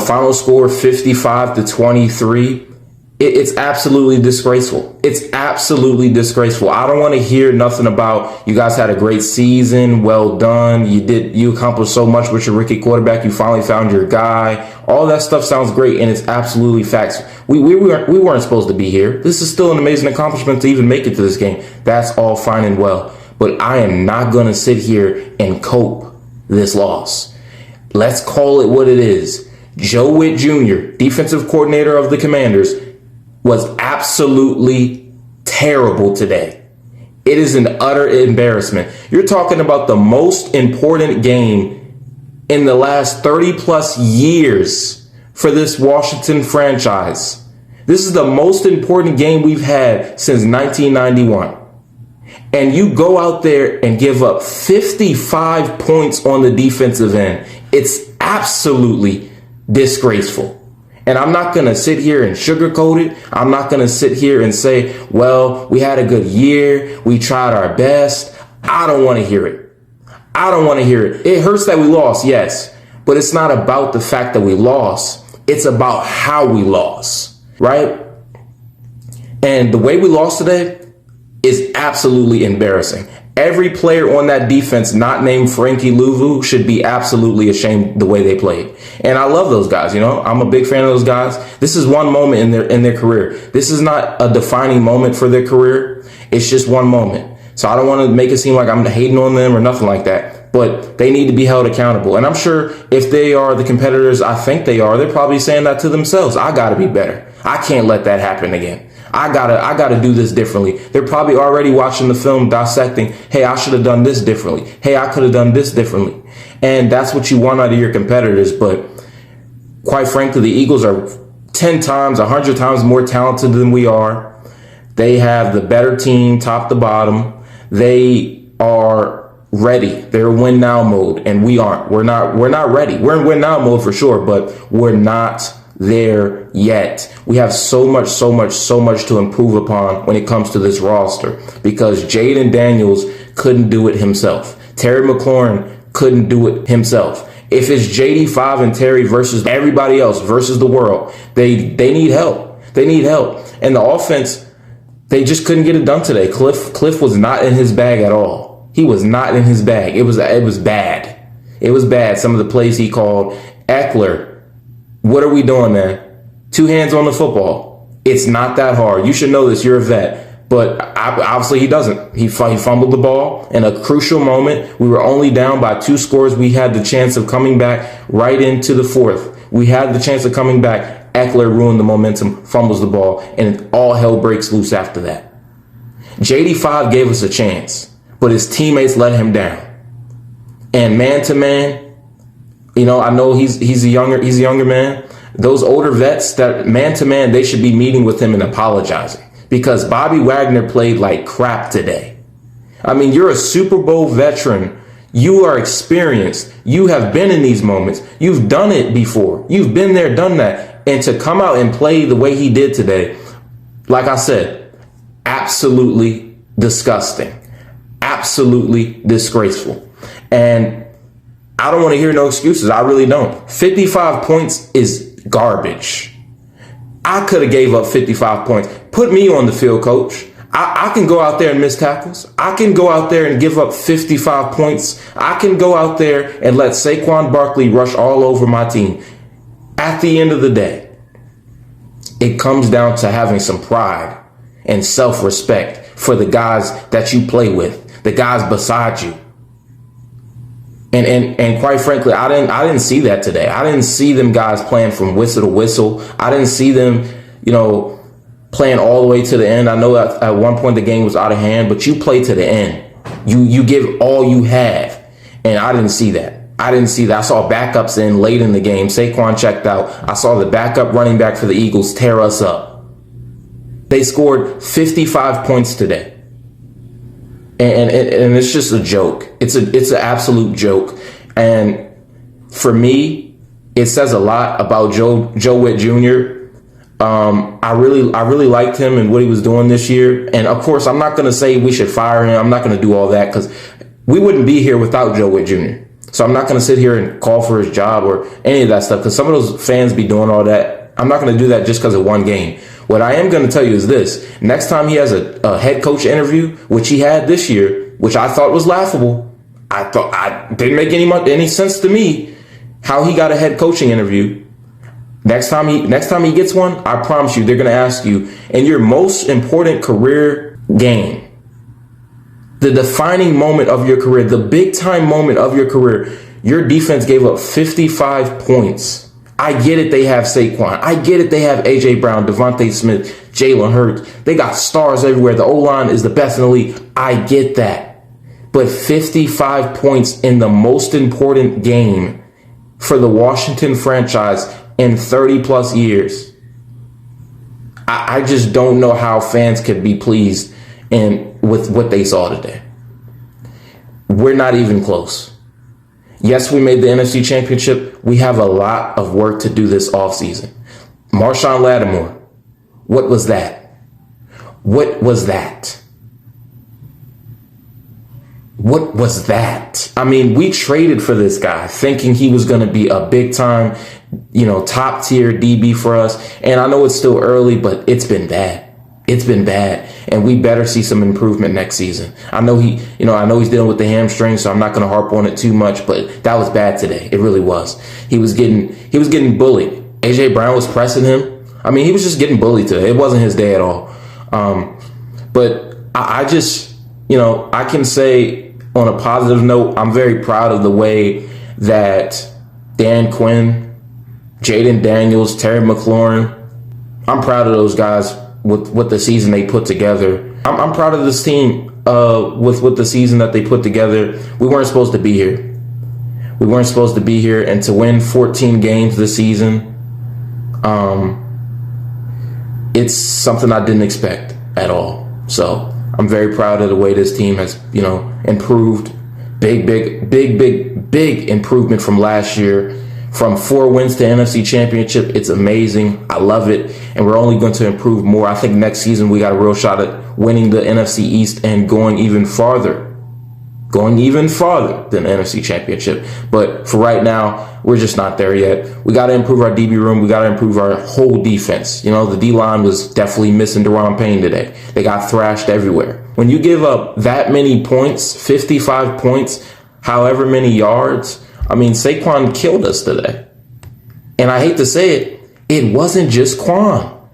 final score 55-23. It's absolutely disgraceful. It's absolutely disgraceful. I don't want to hear nothing about you guys had a great season. Well done. You accomplished so much with your rookie quarterback. You finally found your guy. All that stuff sounds great, and it's absolutely facts. We weren't supposed to be here. This is still an amazing accomplishment to even make it to this game. That's all fine and well. But I am not going to sit here and cope this loss. Let's call it what it is. Joe Witt Jr., defensive coordinator of the Commanders, was absolutely terrible today. It is an utter embarrassment. You're talking about the most important game in the last 30 plus years for this Washington franchise. This is the most important game we've had since 1991. And you go out there and give up 55 points on the defensive end. It's absolutely disgraceful. And I'm not going to sit here and sugarcoat it. I'm not going to sit here and say, well, we had a good year. We tried our best. I don't want to hear it. I don't want to hear it. It hurts that we lost, yes. But it's not about the fact that we lost. It's about how we lost, right? And the way we lost today is absolutely embarrassing. Every player on that defense not named Frankie Louvu should be absolutely ashamed the way they played. And I love those guys. You know, I'm a big fan of those guys. This is one moment in their career. This is not a defining moment for their career. It's just one moment. So I don't want to make it seem like I'm hating on them or nothing like that. But they need to be held accountable. And I'm sure if they are the competitors I think they are, they're probably saying that to themselves. I got to be better. I can't let that happen again. I gotta do this differently. They're probably already watching the film, dissecting, hey, I should have done this differently. Hey, I could have done this differently. And that's what you want out of your competitors. But quite frankly, the Eagles are 10 times, 100 times more talented than we are. They have the better team, top to bottom. They are ready. They're win now mode, and we aren't. We're not ready. We're in win now mode for sure, but we're not there yet. We have so much to improve upon when it comes to this roster, because Jaden Daniels couldn't do it himself. Terry McLaurin couldn't do it himself. If it's JD5 and Terry versus everybody else versus the world, they need help. They need help. And the offense, they just couldn't get it done today. Cliff was not in his bag at all. He was not in his bag. It was bad. It was bad. Some of the plays he called. Eckler, what are we doing, man? 2 hands on the football. It's not that hard. You should know this. You're a vet. But obviously he doesn't. He fumbled the ball in a crucial moment. We were only down by 2 scores. We had the chance of coming back right into the 4th. We had the chance of coming back. Eckler ruined the momentum, fumbles the ball, and all hell breaks loose after that. JD5 gave us a chance, but his teammates let him down. And man to man, you know, I know he's a younger man. Those older vets, that man to man, they should be meeting with him and apologizing, because Bobby Wagner played like crap today. I mean, you're a Super Bowl veteran. You are experienced. You have been in these moments. You've done it before. You've been there, done that. And to come out and play the way he did today, like I said, absolutely disgusting. Absolutely disgraceful. And I don't want to hear no excuses. I really don't. 55 points is garbage. I could have gave up 55 points. Put me on the field, coach. I can go out there and miss tackles. I can go out there and give up 55 points. I can go out there and let Saquon Barkley rush all over my team. At the end of the day, it comes down to having some pride and self-respect for the guys that you play with, the guys beside you. And quite frankly, I didn't see that today. I didn't see them guys playing from whistle to whistle. I didn't see them, you know, playing all the way to the end. I know that at one point the game was out of hand, but you play to the end. You give all you have. And I didn't see that. I saw backups in late in the game. Saquon checked out. I saw the backup running back for the Eagles tear us up. They scored 55 points today. And it's just a joke. It's an absolute joke. And for me, it says a lot about Joe Witt Jr. I really liked him and what he was doing this year. And of course, I'm not going to say we should fire him. I'm not going to do all that, because we wouldn't be here without Joe Witt Jr. So I'm not going to sit here and call for his job or any of that stuff, because some of those fans be doing all that. I'm not going to do that just because of one game. What I am going to tell you is this. Next time he has a head coach interview, which he had this year, which I thought was laughable. I didn't make any sense to me how he got a head coaching interview. Next time he gets one, I promise you, they're going to ask you, in your most important career game, the defining moment of your career, the big time moment of your career, your defense gave up 55 points. I get it, they have Saquon. I get it, they have A.J. Brown, Devontae Smith, Jalen Hurts. They got stars everywhere. The O-line is the best in the league. I get that. But 55 points in the most important game for the Washington franchise in 30 plus years. I just don't know how fans could be pleased with what they saw today. We're not even close. Yes, we made the NFC Championship. We have a lot of work to do this offseason. Marshawn Lattimore, what was that? What was that? What was that? I mean, we traded for this guy thinking he was going to be a big time, top tier DB for us. And I know it's still early, but it's been bad. It's been bad, and we better see some improvement next season. I know he's dealing with the hamstring, so I'm not going to harp on it too much, but that was bad today. It really was. He was getting bullied. A.J. Brown was pressing him. I mean, he was just getting bullied today. It wasn't his day at all. But I just, I can say on a positive note, I'm very proud of the way that Dan Quinn, Jaden Daniels, Terry McLaurin, I'm proud of those guys with the season they put together. I'm proud of this team with the season that they put together. We weren't supposed to be here. We weren't supposed to be here, and to win 14 games this season, it's something I didn't expect at all. So I'm very proud of the way this team has, improved. Big improvement from last year. From 4 wins to NFC Championship, it's amazing. I love it. And we're only going to improve more. I think next season we got a real shot at winning the NFC East and going even farther than the NFC Championship. But for right now, we're just not there yet. We got to improve our DB room. We got to improve our whole defense. The D-line was definitely missing Deron Payne today. They got thrashed everywhere. When you give up that many points, 55 points, however many yards, I mean, Saquon killed us today. And I hate to say it, it wasn't just Quan.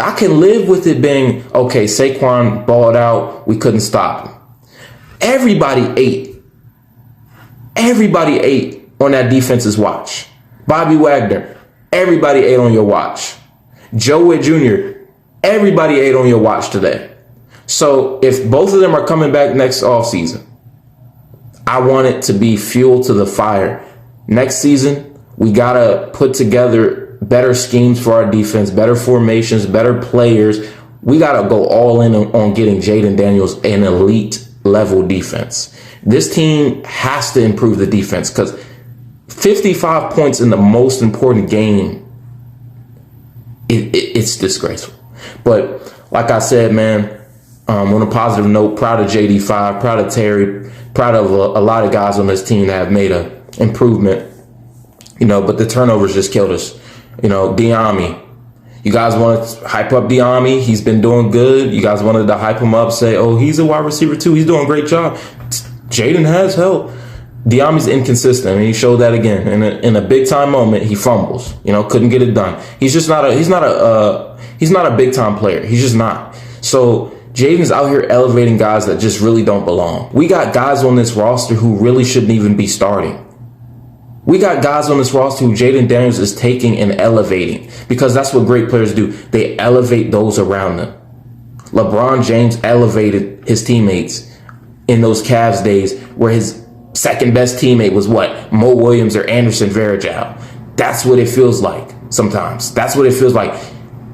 I can live with it being, okay, Saquon balled out, we couldn't stop him. Everybody ate. Everybody ate on that defense's watch. Bobby Wagner, everybody ate on your watch. Joe Witt Jr., everybody ate on your watch today. So if both of them are coming back next offseason, I want it to be fuel to the fire. Next season, we got to put together better schemes for our defense, better formations, better players. We got to go all in on getting Jaden Daniels an elite level defense. This team has to improve the defense, because 55 points in the most important game, it's disgraceful. But like I said, man, on a positive note, proud of JD5, proud of Terry, proud of a lot of guys on this team that have made an improvement, but the turnovers just killed us. Diami, you guys want to hype up Diami? He's been doing good. You guys wanted to hype him up, say, oh, he's a wide receiver too. He's doing a great job. Jaden has help. Diami's inconsistent, and he showed that again. In a big time moment, he fumbles. Couldn't get it done. He's not a big time player. He's just not. So Jaden's out here elevating guys that just really don't belong. We got guys on this roster who really shouldn't even be starting. We got guys on this roster who Jaden Daniels is taking and elevating, because that's what great players do. They elevate those around them. LeBron James elevated his teammates in those Cavs days, where his second best teammate was what? Mo Williams or Anderson Varejao. That's what it feels like sometimes. That's what it feels like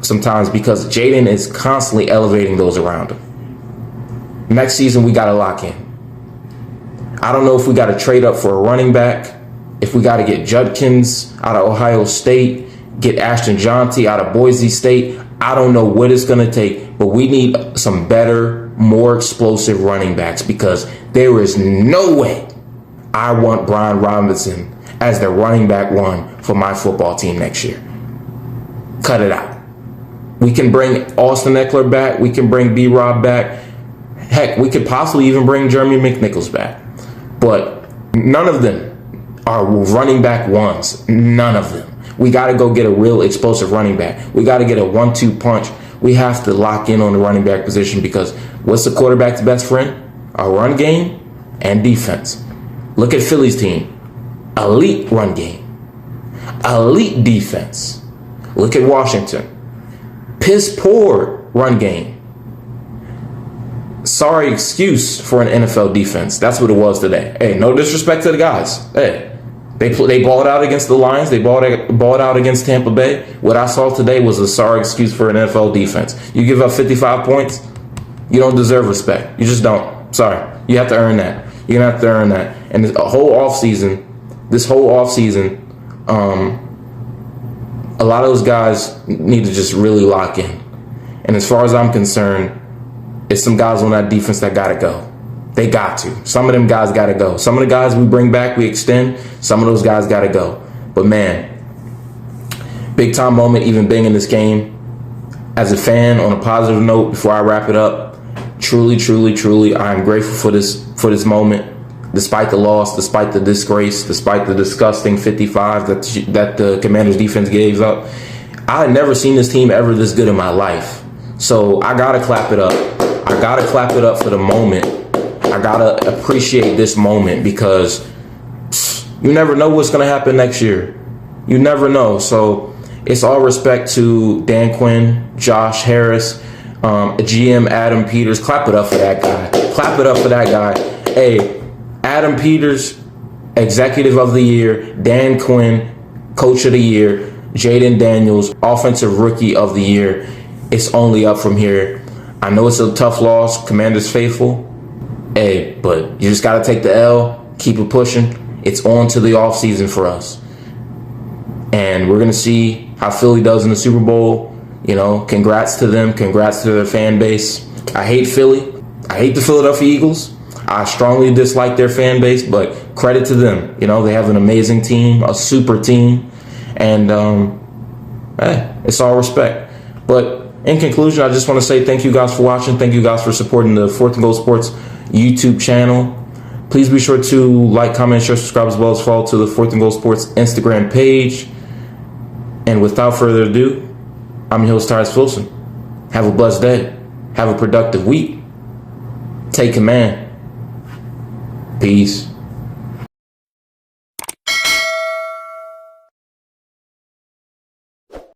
sometimes, because Jaden is constantly elevating those around him. Next season, we got to lock in. I don't know if we got to trade up for a running back, if we got to get Judkins out of Ohio State, get Ashton Jonty out of Boise State. I don't know what it's going to take, but we need some better, more explosive running backs, because there is no way I want Brian Robinson as the running back one for my football team next year. Cut it out. We can bring Austin Eckler back. We can bring B-Rob back. Heck, we could possibly even bring Jeremy McNichols back. But none of them are running back ones. None of them. We got to go get a real explosive running back. We got to get a 1-2 punch. We have to lock in on the running back position because what's the quarterback's best friend? A run game and defense. Look at Philly's team. Elite run game. Elite defense. Look at Washington. Piss poor run game. Sorry excuse for an NFL defense. That's what it was today. Hey, no disrespect to the guys. Hey, they balled out against the Lions. They balled out against Tampa Bay. What I saw today was a sorry excuse for an NFL defense. You give up 55 points, you don't deserve respect. You just don't. Sorry. You have to earn that. You're going to have to earn that. And this whole offseason, a lot of those guys need to just really lock in. And as far as I'm concerned, it's some guys on that defense that got to go. They got to. Some of them guys got to go. Some of the guys we bring back, we extend. Some of those guys got to go. But man, big time moment even being in this game. As a fan, on a positive note, before I wrap it up, truly, truly, truly, I am grateful for this moment. Despite the loss, despite the disgrace, despite the disgusting 55 that the Commanders defense gave up, I had never seen this team ever this good in my life. So I gotta clap it up. I gotta clap it up for the moment. I gotta appreciate this moment because you never know what's gonna happen next year. You never know. So it's all respect to Dan Quinn, Josh Harris, GM Adam Peters. Clap it up for that guy. Clap it up for that guy. Hey, Adam Peters, Executive of the Year. Dan Quinn, Coach of the Year. Jaden Daniels, Offensive Rookie of the Year. It's only up from here. I know it's a tough loss, Commanders faithful. Hey, but you just got to take the L, keep it pushing. It's on to the offseason for us. And we're going to see how Philly does in the Super Bowl. You know, congrats to them. Congrats to their fan base. I hate Philly. I hate the Philadelphia Eagles. I strongly dislike their fan base, but credit to them. You know, they have an amazing team, a super team, and it's all respect. But in conclusion, I just want to say thank you guys for watching. Thank you guys for supporting the 4th and Goal Sports YouTube channel. Please be sure to like, comment, share, subscribe, as well as follow to the 4th and Goal Sports Instagram page. And without further ado, I'm your host, Tyrus Wilson. Have a blessed day. Have a productive week. Take command. Peace.